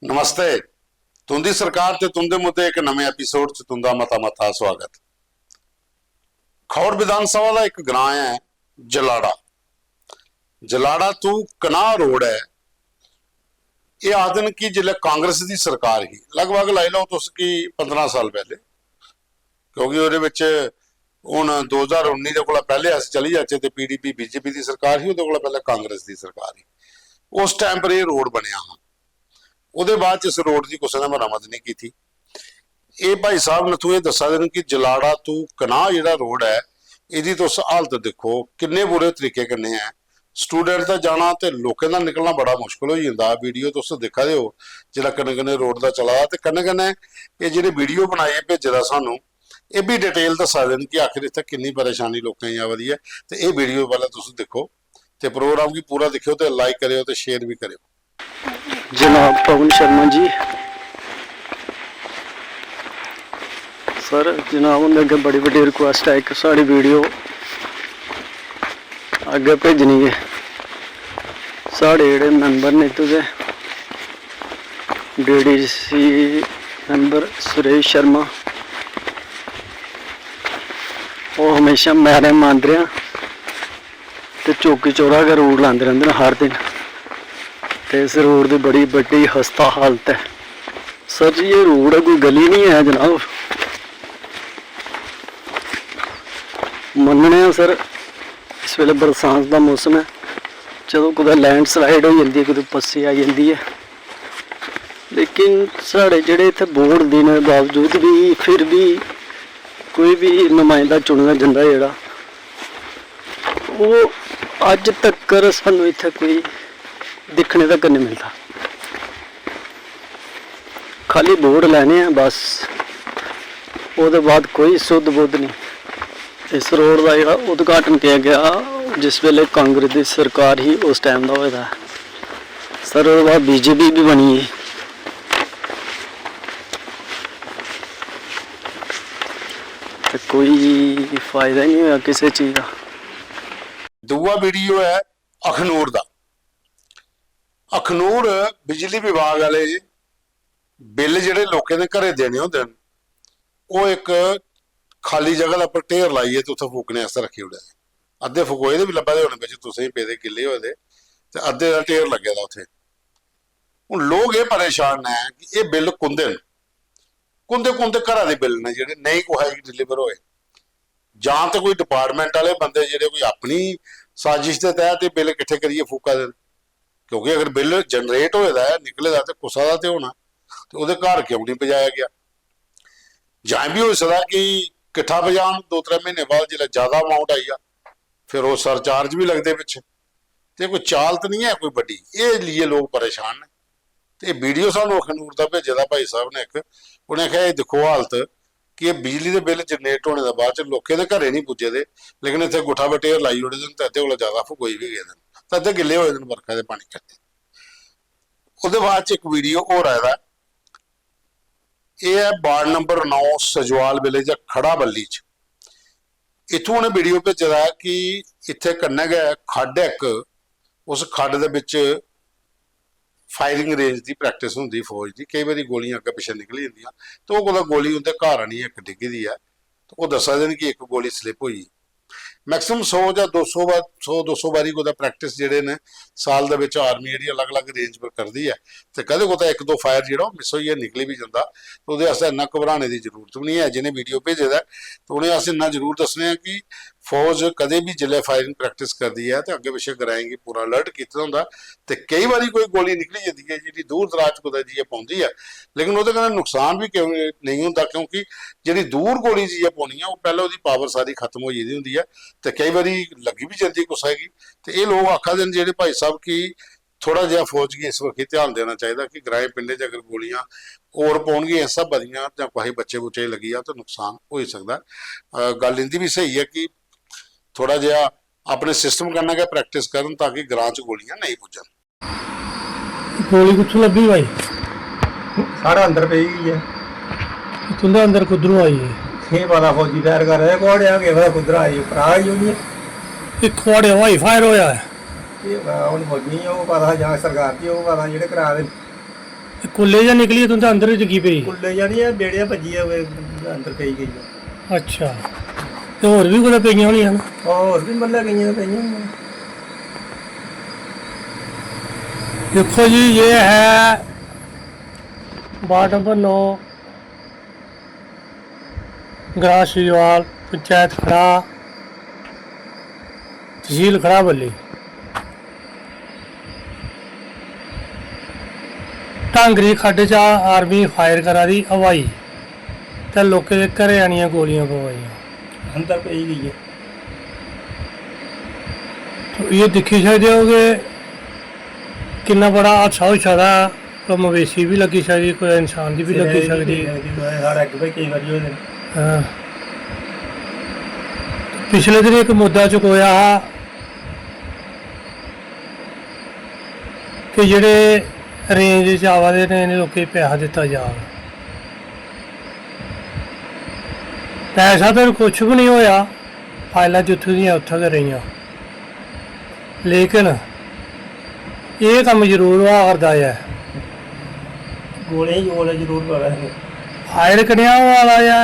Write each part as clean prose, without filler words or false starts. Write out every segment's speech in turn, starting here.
नमस्ते। तुंदी सरकार ते तुंदे मुद्दे एक नवे एपीसोड च तुंदा मता मता स्वागत। खौड़ विधानसभा का एक ग्रां है जलाड़ा। जलाड़ा तो कनाह रोड है। ये आदन की जिले कांग्रेस की सरकार ही लगभग लाई लो तुस कि 15 साल पहले, क्योंकि ਉਹਦੇ ਵਿੱਚ ਹੁਣ 2019 ਦੇ ਕੋਲ ਪਹਿਲੇ ਅਸੀਂ ਚਲੀ ਜਾਚੇ ਤੇ ਪੀਡੀਪੀ ਬੀਜੇਪੀ ਦੀ ਸਰਕਾਰ ਹੀ, ਉਹਦੇ ਕੋਲ ਪਹਿਲਾਂ ਕਾਂਗਰਸ ਦੀ ਸਰਕਾਰ ਹੀ। ਉਸ ਟਾਈਮ ਪਰ ਇਹ ਰੋਡ ਬਣਿਆ ਹਾਂ। ਉਹਦੇ ਬਾਅਦ ਚ ਇਸ ਰੋਡ ਦੀ ਕਿਸੇ ਨੇ ਮੁਰੰਮਤ ਨਹੀਂ ਕੀਤੀ। ਇਹ ਭਾਈ ਸਾਹਿਬ ਨਥੂ ਇਹ ਦੱਸਾ ਦੇਣ ਕਿ ਜਲਾੜਾ ਤੋਂ ਕਨਾਹ ਜਿਹੜਾ ਰੋਡ ਹੈ ਇਹਦੀ ਤੁਸੀਂ ਹਾਲਤ ਦੇਖੋ ਕਿੰਨੇ ਬੁਰੇ ਤਰੀਕੇ ਕਿੰਨੇ ਹੈ। स्टूडेंट का जाना तो लोगों का निकलना बड़ा मुश्किल हो जाता। वीडियो तुस देखा दे जो कन्ने कन्ने रोड का चला तो कन्ने कन्ने ये जो वीडियो बनाए भेजे दा सानू ये भी डिटेल दसा देन कि आखिर इतने कितनी परेशानी लोगों की आवादी है। तो ये वीडियो पहले तुस देखो तो प्रोग्राम की पूरा देखियो तो लाइक करियो तो शेयर भी करियो। जनाब पवन शर्मा जी सर, जनाब उन्हें अगर बड़ी बड़ी रिक्वेस्ट है कि साड़ी वीडियो अगे भेजनी है। साढ़े जोड़े मैंबर ने तो DDC मैंबर सुरेश शर्मा वो हमेशा मैरे मानते हैं तो चौकी चौरा का रोड लाते रहते हैं हर दिन। तो इस रोड की बड़ी बड़ी खस्ता हालत है। सर जी ये रोड है, कोई गली नहीं है जनाब। मनने सर इस वेले बरसात का मौसम है, जो कुछ लैंडस्लाइड हो जाती है, कुछ पस्सी आ जाती है, लेकिन साढ़े जेडे इतने बोर्ड देने के बावजूद भी फिर भी कोई भी नुमाइंदा चुनना जाता जोड़ा वो अज तक सानू इत्थे कोई दिखने तक नहीं मिलता। खाली बोर्ड लैने हैं बस, उसके बाद कोई सुध बुध नहीं। इस रोड का जो उद्घाटन किया गया जिस वेले कांग्रेस की सरकार ही उस टाइम का होया सर, उसके बाद बीजेपी भी बनी है। तो कोई फायदा नहीं होया किसी चीज़ का। दूआ वीडियो है अखनूर का। अखनूर बिजली विभाग वाले बिल जिहड़े लोगों ने घरे देने होंदे ने वो एक खाली जगह पर ढेर लाइए तो उत्थे फूकने वास्ते रखी उड़े। अद्धे फुकोए दे भी लब्भा दे होने बिच तुसें पेदे गिले होए दे ते अद्धे दा ढेर लग्गे दा उत्थे। हुण लोग ये परेशान है कि ये बिल कुंदे न कुंदे कुंदे घरां दे बिल ने जिहड़े नहीं कुछ डिलीवर होए, जां ते कोई डिपार्टमेंट वाले बंदे जिहड़े कोई अपनी साजिश के तहत बिल किट्ठे करिए फूका देन। क्योंकि अगर बिल जनरेट होए दा निकले दा ते कुसा दा ते होना, ते उहदे घर क्यों नहीं पजाया गया। जां भी हो सकदा कि किट्ठा बजान 2-3 महीने बाद जो ज्यादा अमाउंट आई आ फिर वो सरचार्ज भी लगते पिछे। तो कोई चाल तो नहीं है कोई बड़ी, ये लिए लोग परेशान ने। तो वीडियो सानू अखनूर का भेजे दा भाई साहब ने एक, उन्हें कहा देखो हालत कि बिजली के बिल जनरेट होने के बाद लोगों के घरें नहीं पुजे दे, लेकिन इतने गुठा बटेर लाई उड़े दिन तो अद्धे को ज्यादा फुकोई भी गए तो अद्धे गिले हुए दिन बरखा के पानी करके। उसके बाद एक वीडियो हो रहा है, यह है वार्ड नंबर 9 सजवाल विलेज खड़ा बल्ली च। इथों उन्हें वीडियो भेजा है कि इत्थे कन्ने गए खड्ड एक, उस खड्ड दे विच फायरिंग रेंज की प्रैक्टिस होंदी फौज की। कई बार गोलियां अगे पिछे निकली जांदियां तो वो गोली उनके घर आनी एक डिगी दी है, तो वो दसा दिन कि एक गोली स्लिप हुई। मैक्सिमम 100 या 200 बारी को प्रैक्टिस जेडे ने साल दे विच आर्मी जी अलग अलग रेंज पर करती है, तो कदे को 1-2 फायर जो मिस होइए निकली भी जाता। तो वो इन्ना घबराने की जरूरत भी नहीं है। जिन्हें वीडियो भेजे दा तो उन्हें अस इन्ना जरूर दसने हैं कि फौज कदे भी जिले फायरिंग प्रैक्टिस करती है तो अगे पिछे कराएंगी पूरा अलर्ट किया होंदा। तो कई बार कोई गोली निकली जाती है जी दूर दराज को जी पाँगी है, लेकिन वो नुकसान भी क्यों नहीं होंदा, क्योंकि जी दूर गोली जी पानी है वो पहले वो पावर सारी खत्म हो जाती होंगी है, तो कई बार लगी भी जाती कुछ हैगी। तो ये लोग आखा देन जे भाई साहब की थोड़ा जहा फौज की इस वक्त ध्यान देना चाहिए कि ग्राए पिंडे अगर गोलियां और पाउणगियां सब बदियां जां कोई बच्चे बुच्चे लगी आ तो नुकसान हो ही सकता है। गल इंदी भी सही है कि थोड़ा जहा अपने सिस्टम करना क्या प्रैक्टिस करन ताकि ग्रां च गोलियां नहीं पुजन। गोली कित्थों लभी भाई? साढ़े अंदर पई गई है। तुंदे अंदर कुदरों आई है? ये पता फौजी फायर कर रहे घोड़े आ गए कुदर आई भरा आई होनी है। एक खोड़े हवाई फायर होया है। ये हुन फौजी वो पता जां सरकार की वो पता जेह्ड़े करा दे। ਤੇ ਕੁੱਲੇ ਜਾਂ ਨਿਕਲੀ ਤੂੰ ਤਾਂ ਅੰਦਰ ਹੀ ਡਿੱਗੀ ਪਈ ਕੁੱਲੇ ਜਾਨੀ ਆ ਬੇੜੀਆਂ ਭੱਜੀਆਂ ਅੰਦਰ ਪਈ ਗਈ ਆ। ਅੱਛਾ ਤੇ ਹੋਰ ਵੀ ਕੋਈ ਪਈਆਂ ਹੋਣੀਆਂ ਨੇ ਹੋਰ ਵੀ ਮੱਲਾ ਗਈਆਂ ਪਈਆਂ ਹੋਈਆਂ। देखो जी ये है वार्ड नंबर 9 ग्राम श्रीवाल पंचायत खड़ा तहसील खड़ा बल्ली ढांगरी खड्ड च आर्मी फायर करा दी हवाई ते लोकें दे घरें आनियां गोलियां पवाइयां अंदर पई गई है। तो ये दिक्खी सकदे हो कि कितना बड़ा हादसा हो सकदा कोई मवेशी भी लगी सकदी कोई इंसान की भी लगी सकदी हर अग पे कई बार हो जाए। हाँ। पिछले दिन एक मुद्दा चुकोया हा कि जेह्ड़े रेंज च आवा दे ने इ'नें लोकें गी पैसा दित्ता जा पैसा तो कुछ भी नहीं होया फाइलां जित्थों दियां उत्थें गै रेहियां लेकिन ये कम जरूर होआ करदा है गोले जरूर पवे फायर कनेहा होआ दा है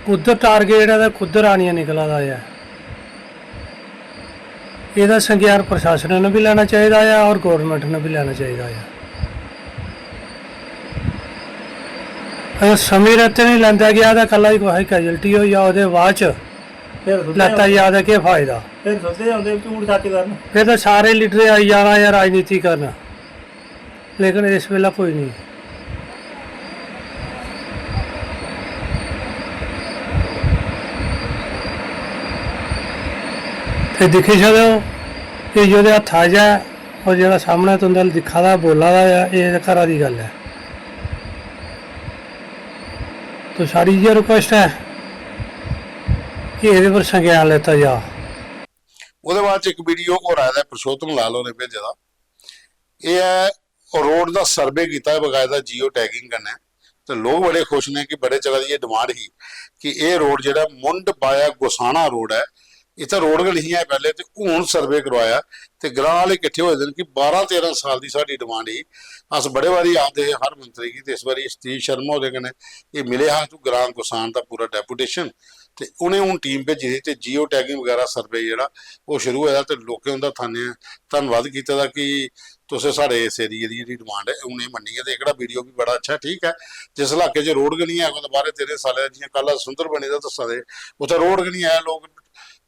कुद्धर टारगेट है ते कुद्धर आनियां निकला दा है ਇਹਦਾ ਸੰਗਿਆਨ ਪ੍ਰਸ਼ਾਸਨ ਨੂੰ ਵੀ ਲੈਣਾ ਚਾਹੀਦਾ ਹੈ ਔਰ ਗਵਰਨਮੈਂਟ ਨੂੰ ਵੀ ਲੈਣਾ ਚਾਹੀਦਾ ਹੈ ਅਗਰ ਸਮੇਂ ਰਹਿਤੇ ਨਹੀਂ ਲੈਂਦਾ ਗਿਆ ਤਾਂ ਕੱਲਾ ਹੀ ਕੋਈ ਕੈਜੁਅਲਟੀ ਹੋ ਜਾਂ ਉਹਦੇ ਬਾਅਦ ਚ ਲੈਤਾ ਯਾਦ ਹੈ ਕਿ ਫਾਇਦਾ फिर सोचते आते झूठ सच करन फिर तो सारे लीडर आई जाना या राजनीति करना लेकिन इस वेला कोई नहीं फिर दिखी सकते हो कि जो हथ आ जाए और जो सामने तुंदे दिखा दा बोला दा ये घरा दी गल है तो सारी ये रिक्वेस्ट है कि ये पर संज्ञान लेता जा। ਉਹਦੇ ਬਾਅਦ ਚ ਇੱਕ ਵੀਡੀਓ ਹੋਰ ਆਇਆ ਦਾ ਪ੍ਰਸ਼ੋਤਮ ਲਾਲੋ ਨੇ ਭੇਜਿਆ ਦਾ ਇਹ ਹੈ ਰੋਡ ਦਾ ਸਰਵੇ ਕੀਤਾ ਹੈ ਬਕਾਇਦਾ ਜੀਓ ਟੈਗਿੰਗ ਕਰਨਾ ਤੇ ਲੋਕ ਬੜੇ ਖੁਸ਼ ਨੇ ਕਿ ਬੜੇ ਚਲਾ ਦੀ ਇਹ ਡਿਮਾਂਡ ਹੀ ਕਿ ਇਹ ਰੋਡ ਜਿਹੜਾ ਮੁੰਡ ਬਾਇਆ ਗੁਸਾਣਾ ਰੋਡ ਹੈ ਇੱਥੇ ਰੋਡ ਨਹੀਂ ਹੈ ਪਹਿਲੇ ਤੇ ਹੁਣ ਸਰਵੇ ਕਰਵਾਇਆ ਤੇ ਗ੍ਰਾਂ ਵਾਲੇ ਇਕੱਠੇ ਹੋਏ ਨੇ ਕਿ 12-13 ਸਾਲ ਦੀ ਸਾਡੀ ਡਿਮਾਂਡ ਹੀ ਅਸ ਬੜੇ ਵਾਰੀ ਆਦੇ ਹਰ ਮੰਤਰੀ ਕੀ ਤੇ ਇਸ ਵਾਰੀ ਸਤੀਸ਼ ਸ਼ਰਮਾ ਉਹਦੇ ਕਨੇ ਇਹ ਮਿਲੇ ਹਾਂ ਤੂੰ ਗ੍ਰਾਂ ਗੁਸਾਨ ਦਾ ਪੂਰਾ ਡੈਪੂਟੇਸ਼ਨ ਤੇ ਉਹਨੇ ਹੁਣ ਟੀਮ ਭੇਜੀ ਸੀ ਤੇ ਜੀਓ ਟੈਗਿੰਗ ਵਗੈਰਾ ਸਰਵੇ ਜਿਹੜਾ ਉਹ ਸ਼ੁਰੂ ਹੋਇਆ ਤੇ ਲੋਕਾਂ ਦਾ ਧੰਨਵਾਦ ਕੀਤਾ ਦਾ ਕਿ ਤੁਸੀਂ ਸਾਡੇ ਇਸ ਏਰੀਏ ਦੀ ਜਿਹੜੀ ਡਿਮਾਂਡ ਹੈ ਉਹਨੇ ਮੰਨੀ ਹੈ ਤੇ ਇਕੜਾ ਵੀਡੀਓ ਵੀ ਬੜਾ ਅੱਛਾ ਠੀਕ ਹੈ ਜਿਸ ਇਲਾਕੇ 'ਚ ਰੋਡ ਨਹੀਂ ਹੈ ਕੋਈ 12-13 ਸਾਲ ਜਿਹੀਆਂ ਕੱਲ ਸੁੰਦਰ ਬਣੇ ਦਾ ਦੱਸਾਂ ਦੇ ਉੱਥੇ ਰੋਡ ਨਹੀਂ ਆਇਆ ਲੋਕ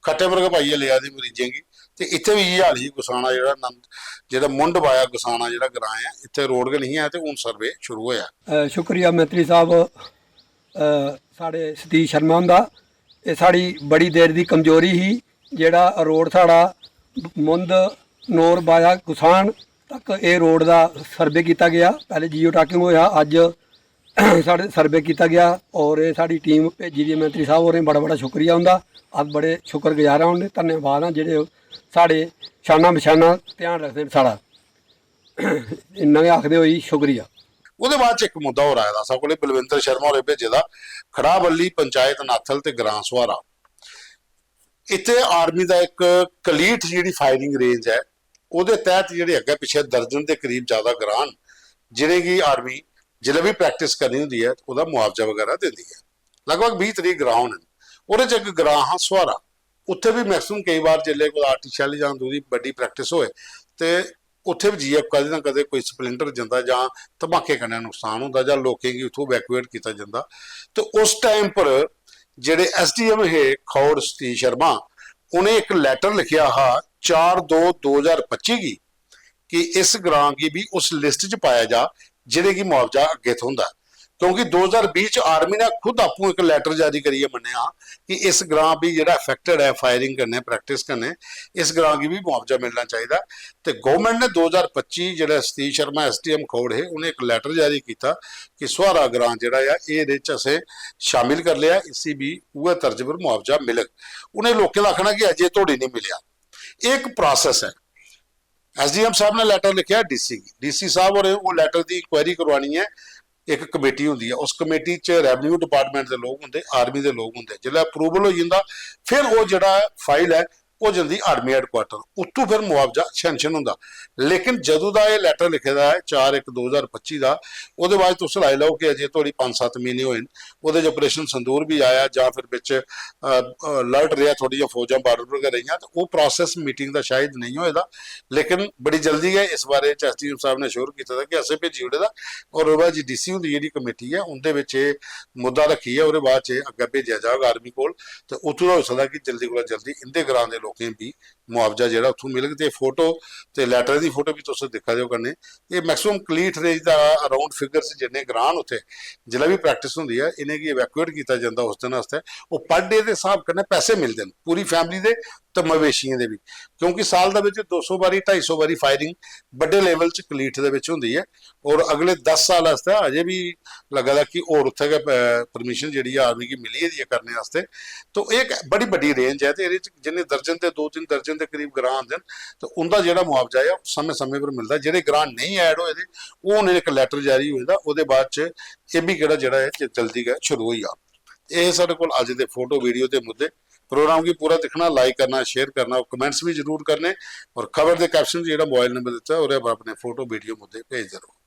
ਖੱਟੇ ਵਰਗ ਭਾਈਏ ਲਿਆ ਦੀ ਮਰੀਜ਼ਾਂਗੀ ਤੇ ਇੱਥੇ ਵੀ ਇਹ ਹਾਲ ਹੀ ਗੁਸਾਣਾ ਜਿਹੜਾ ਮੁੰਡ ਵਾਇਆ ਗੁਸਾਣਾ ਜਿਹੜਾ ਗ੍ਰਾਂ ਹੈ ਇੱਥੇ ਰੋਡ ਨਹੀਂ ਹੈ ਤੇ ਹੁਣ ਸਰਵੇ ਸ਼ੁਰੂ ਹੋਇਆ। ਸ਼ੁਕਰੀਆ ਮੰਤਰੀ ਸਾਹਿਬ ਸਾਡੇ ਸਤੀਸ਼ ਸ਼ਰਮਾ ਹੁੰਦਾ ਇਹ ਸਾਡੀ ਬੜੀ ਦੇਰ ਦੀ ਕਮਜ਼ੋਰੀ ਹੀ ਜਿਹੜਾ ਰੋਡ ਸਾਡਾ ਮੁੰਦ ਨੌਰ ਬਾਇਆ ਗੁਸਾਨ ਤੱਕ ਇਹ ਰੋਡ ਦਾ ਸਰਵੇ ਕੀਤਾ ਗਿਆ ਪਹਿਲੇ ਜੀਓ ਟੈਗਿੰਗ ਹੋਇਆ ਅੱਜ ਸਾਡੇ ਸਰਵੇ ਕੀਤਾ ਗਿਆ ਔਰ ਇਹ ਸਾਡੀ ਟੀਮ ਭੇਜੀ ਦੀ ਮੰਤਰੀ ਸਾਹਿਬ ਹੋਰੇ ਬੜਾ ਸ਼ੁਕਰੀਆ ਹੁੰਦਾ ਅੱਜ ਬੜੇ ਸ਼ੁਕਰਗੁਜ਼ਾਰ ਹਾਂ ਉਹਨੇ ਧੰਨਵਾਦ ਆ ਜਿਹੜੇ ਸਾਡੇ ਸ਼ਾਨਾ ਬਿਸ਼ਾਨਾ ਧਿਆਨ ਰੱਖਦੇ ਨੇ ਸਾਡਾ ਇੰਨਾ ਹੀ ਆਖਦੇ ਹੋਈ ਸ਼ੁਕਰੀਆ। ਉਹਦੇ ਬਾਅਦ ਚ ਇੱਕ ਮੁੱਦਾ ਹੋਰ ਆਇਆ ਦਾ ਸਾਡੇ ਕੋਲੇ ਬਲਵਿੰਦਰ ਸ਼ਰਮਾ ਹੋਰੇ ਭੇਜੇ ਦਾ ਖੜਾ ਬੱਲੀ ਪੰਚਾਇਤ ਨਾਥਲ ਤੇ ਗ੍ਰਾਂ ਸਵਾਰਾ ਇੱਥੇ ਆਰਮੀ ਦਾ ਇੱਕ ਕਲੀਟ ਜਿਹੜੀ ਫਾਇਰਿੰਗ ਰੇਂਜ ਹੈ ਉਹਦੇ ਤਹਿਤ ਜਿਹੜੇ ਅੱਗੇ ਪਿੱਛੇ ਦਰਜਨ ਦੇ ਕਰੀਬ ਜ਼ਿਆਦਾ ਗ੍ਰਾਂ ਜਿਹੜੇ ਕਿ ਆਰਮੀ ਜਿਹੜੇ ਵੀ ਪ੍ਰੈਕਟਿਸ ਕਰਨੀ ਹੁੰਦੀ ਹੈ ਉਹਦਾ ਮੁਆਵਜ਼ਾ ਵਗੈਰਾ ਦਿੰਦੀ ਹੈ ਲਗਭਗ 20 ਤਰੀਕ ਗ੍ਰਾਂ ਨੇ ਉਹਦੇ ਚ ਇੱਕ ਗ੍ਰਾਂ ਹਾਂ ਸਵਾਰਾ ਉੱਥੇ ਵੀ ਮੈਕਸਿਮਮ ਕਈ ਵਾਰ ਜਿੱਲੇ ਕੋਈ ਆਰਟੀਫੀਸ਼ੀਅਲ ਜਾਂ ਦੂਰੀ ਵੱਡੀ ਪ੍ਰੈਕਟਿਸ ਹੋਏ ਤੇ ਉੱਥੇ ਵੀ ਜੀਐਫ ਕਦੇ ਨਾ ਕਦੇ ਕੋਈ ਸਪਲਿੰਟਰ ਜਾਂਦਾ ਜਾਂ ਧਮਾਕੇ ਕਰਨਾ ਨੁਕਸਾਨ ਹੁੰਦਾ ਜਾਂ ਲੋਕਾਂ ਕੀ ਉੱਥੋਂ ਵੈਕੂਏਟ ਕੀਤਾ ਜਾਂਦਾ ਤੇ ਉਸ ਟਾਈਮ ਪਰ ਜਿਹੜੇ ਐਸਡੀਐਮ ਹੈ ਖੌੜ ਸਤੀਸ਼ ਸ਼ਰਮਾ ਉਹਨੇ ਇੱਕ ਲੈਟਰ ਲਿਖਿਆ ਹਾ 4/2/2025 ਕੀ ਕਿ ਇਸ ਗ੍ਰਾਂ ਕੀ ਵੀ ਉਸ ਲਿਸਟ 'ਚ ਪਾਇਆ ਜਾ ਜਿਹੜੇ ਕੀ ਮੁਆਵਜ਼ਾ ਅੱਗੇ ਤੋਂ ਹੁੰਦਾ ਕਿਉਂਕਿ 2020 ਚ ਆਰਮੀ ਨੇ ਖੁਦ ਆਪੂ ਇੱਕ ਲੈਟਰ ਜਾਰੀ ਕਰੀਏ ਮੰਨਿਆ ਕਿ ਇਸ ਗ੍ਰਾਂ ਵੀ ਜਿਹੜਾ ਅਫੈਕਟਡ ਹੈ ਫਾਇਰਿੰਗ ਕਰਨੇ ਪ੍ਰੈਕਟਿਸ ਕਰਨੇ ਇਸ ਗ੍ਰਾਂ ਕੀ ਵੀ ਮੁਆਵਜ਼ਾ ਮਿਲਣਾ ਚਾਹੀਦਾ ਤੇ ਗਵਰਨਮੈਂਟ ਨੇ 2025 ਜਿਹੜਾ ਸਤੀਸ਼ ਸ਼ਰਮਾ ਐਸਟੀਐਮ ਖੌੜ ਹੈ ਉਹਨੇ ਇੱਕ ਲੈਟਰ ਜਾਰੀ ਕੀਤਾ ਕਿ ਸਵਾਰਾ ਗ੍ਰਾਂ ਜਿਹੜਾ ਆ ਇਹਦੇ ਚ ਅਸੀਂ ਸ਼ਾਮਿਲ ਕਰ ਲਿਆ ਇਸੇ ਵੀ ਉਹ ਤਰਜ਼ ਪਰ ਮੁਆਵਜ਼ਾ ਮਿਲਕ ਉਹਨੇ ਲੋਕਾਂ ਦਾ ਆਖਣਾ ਕਿ ਅਜੇ ਤੁਹਾਡੀ ਨਹੀਂ ਮਿਲਿਆ ਇਹ ਇੱਕ ਪ੍ਰੋਸੈਸ ਹੈ। ਐਸਡੀਐਮ ਸਾਹਿਬ ਨੇ ਲੈਟਰ ਲਿਖਿਆ ਡੀਸੀ ਸਾਹਿਬ ਔਰ ਉਹ ਲੈਟਰ ਦੀ ਇਨਕੁਆਇਰੀ ਕਰਵਾਉਣੀ ਹੈ ਇੱਕ ਕਮੇਟੀ ਹੁੰਦੀ ਹੈ ਉਸ ਕਮੇਟੀ 'ਚ ਰੈਵਨਿਊ ਡਿਪਾਰਟਮੈਂਟ ਦੇ ਲੋਕ ਹੁੰਦੇ ਆਰਮੀ ਦੇ ਲੋਕ ਹੁੰਦੇ ਜਿਹੜਾ ਅਪਰੂਵਲ ਹੋ ਜਾਂਦਾ ਫਿਰ ਉਹ ਜਿਹੜਾ ਫਾਈਲ ਹੈ ਉਹ ਜਾਂਦੀ ਆਰਮੀ ਹੈਡਕੁਆਟਰ, ਉੱਥੋਂ ਫਿਰ ਮੁਆਵਜ਼ਾ ਸੈਂਕਸ਼ਨ ਹੁੰਦਾ। ਲੇਕਿਨ ਜਦੋਂ ਦਾ ਇਹ ਲੈਟਰ ਲਿਖੇ ਦਾ ਹੈ 4/1/2025 ਦਾ, ਉਹਦੇ ਬਾਅਦ ਤੁਸੀਂ ਲਾਈ ਲਓ ਕਿ ਅਜੇ ਤੁਹਾਡੀ 5-7 ਮਹੀਨੇ ਹੋਏ ਨੇ, ਉਹਦੇ 'ਚ ਆਪਰੇਸ਼ਨ ਸੰਦੂਰ ਵੀ ਆਇਆ ਜਾਂ ਫਿਰ ਵਿੱਚ ਅਲਰਟ ਰਿਹਾ, ਥੋੜ੍ਹੀਆਂ ਫੌਜਾਂ ਬਾਰਡਰ ਪਰ ਰਹੀਆਂ, ਤੇ ਉਹ ਪ੍ਰੋਸੈਸ ਮੀਟਿੰਗ ਦਾ ਸ਼ਾਇਦ ਨਹੀਂ ਹੋਏਦਾ। ਲੇਕਿਨ ਬੜੀ ਜਲਦੀ ਹੈ, ਇਸ ਬਾਰੇ ਐਸਡੀਐਮ ਸਾਹਿਬ ਨੇ ਸ਼ੋਰ ਕੀਤਾ था कि ਅਸੀਂ ਭੇਜੀ ਉਹਦੇ ਦਾ, ਔਰ ਉਹਦੇ ਬਾਅਦ ਡੀਸੀ ਹੁੰਦੀ ਜਿਹੜੀ ਕਮੇਟੀ ਹੈ ਉਹਦੇ ਵਿੱਚ ਇਹ ਮੁੱਦਾ ਰੱਖੀ ਹੈ, ਉਹਦੇ ਬਾਅਦ 'ਚ ਅੱਗੇ ਭੇਜਿਆ ਜਾਏਗਾ ਆਰਮੀ ਕੋਲ, ਤੇ ਉੱਥੋਂ ਦਾ ਹੋ ਸਕਦਾ ਕਿ ਜਲਦੀ ਕੋਲ ਜਲਦੀ ਇੰਦੇ ਗ੍ਰਾਂ ਦੇ ਲੋਕਾਂ ਵੀ ਮੁਆਵਜ਼ਾ ਜਿਹੜਾ ਉੱਥੋਂ ਮਿਲੇਗਾ। ਤੇ ਫੋਟੋ ਤੇ ਲੈਟਰ ਦੀ ਫੋਟੋ ਵੀ ਤੁਸੀਂ ਦਿਖਾ ਦਿਓ ਕਰਨੇ, ਇਹ ਮੈਕਸਿਮਮ ਕਲੀਟ ਰੇਂਜ ਦਾ ਅਰਾਊਂਡ ਫਿਗਰਸ ਜਿੰਨੇ ਗ੍ਰਾਂ ਉੱਥੇ ਜਿਹੜਾ ਵੀ ਪ੍ਰੈਕਟਿਸ ਹੁੰਦੀ ਹੈ, ਇਹਨੇ ਕੀ ਇਵੈਕੂਏਟ ਕੀਤਾ ਜਾਂਦਾ ਉਸ ਦਿਨ ਵਾਸਤੇ, ਉਹ ਪਰ ਡੇ ਦੇ ਹਿਸਾਬ ਕਰਨੇ ਪੈਸੇ ਮਿਲਦੇ ਨੇ ਪੂਰੀ ਫੈਮਿਲੀ ਦੇ ਤੇ ਮਵੇਸ਼ੀਆਂ ਦੇ ਵੀ, ਕਿਉਂਕਿ ਸਾਲ ਦੇ ਵਿੱਚ 200 ਵਾਰੀ 250 ਵਾਰੀ ਫਾਇਰਿੰਗ ਵੱਡੇ ਲੈਵਲ 'ਚ ਕਲੀਟ ਦੇ ਵਿੱਚ ਹੁੰਦੀ ਹੈ, ਔਰ ਅਗਲੇ 10 ਸਾਲ ਵਾਸਤੇ ਅਜੇ ਵੀ ਲੱਗਦਾ ਕਿ ਹੋਰ ਉੱਥੇ ਪਰਮਿਸ਼ਨ ਜਿਹੜੀ ਆਰਮੀ ਕੀ ਮਿਲੀ ਹੈ ਕਰਨੇ ਵਾਸਤੇ। ਤਾਂ ਇਹ ਬੜੀ ਵੱਡੀ ਰੇਂਜ ਹੈ, ਤੇ ਇਹਦੇ 'ਚ ਜਿੰਨੇ ਦਰਜਨ ਤੇ 2-3 ਦਰਜਨ ਦੇ ਕਰੀਬ ਗ੍ਰਾਂ ਆਉਂਦੇ ਨੇ, ਤੇ ਉਹਦਾ ਜਿਹੜਾ ਮੁਆਵਜ਼ਾ ਹੈ ਸਮੇਂ-ਸਮੇਂ ਪਰ ਮਿਲਦਾ। ਜਿਹੜੇ ਗ੍ਰਾਂ ਨਹੀਂ ਐਡ ਹੋਏ ਦੇ ਉਹਨੇ ਇੱਕ ਲੈਟਰ ਜਾਰੀ ਹੋਏਦਾ, ਉਹਦੇ ਬਾਅਦ 'ਚ ਇਹ ਵੀ ਕਿਹੜਾ ਜਿਹੜਾ ਹੈ ਜਲਦੀ ਗਾ ਸ਼ੁਰੂ ਹੋਈ ਆ। ਇਹ ਸਾਡੇ ਕੋਲ ਅੱਜ ਦੇ ਫੋਟੋ ਵੀਡੀਓ ਦੇ ਮੁੱਦੇ। प्रोग्राम की पूरा दिखना, लाइक करना, शेयर करना और कमेंट्स भी जरूर करने, और खबर के कैप्शन जो मोबाइल नंबर दिता है और अपने फोटो वीडियो मुद्दे भेजते रहो।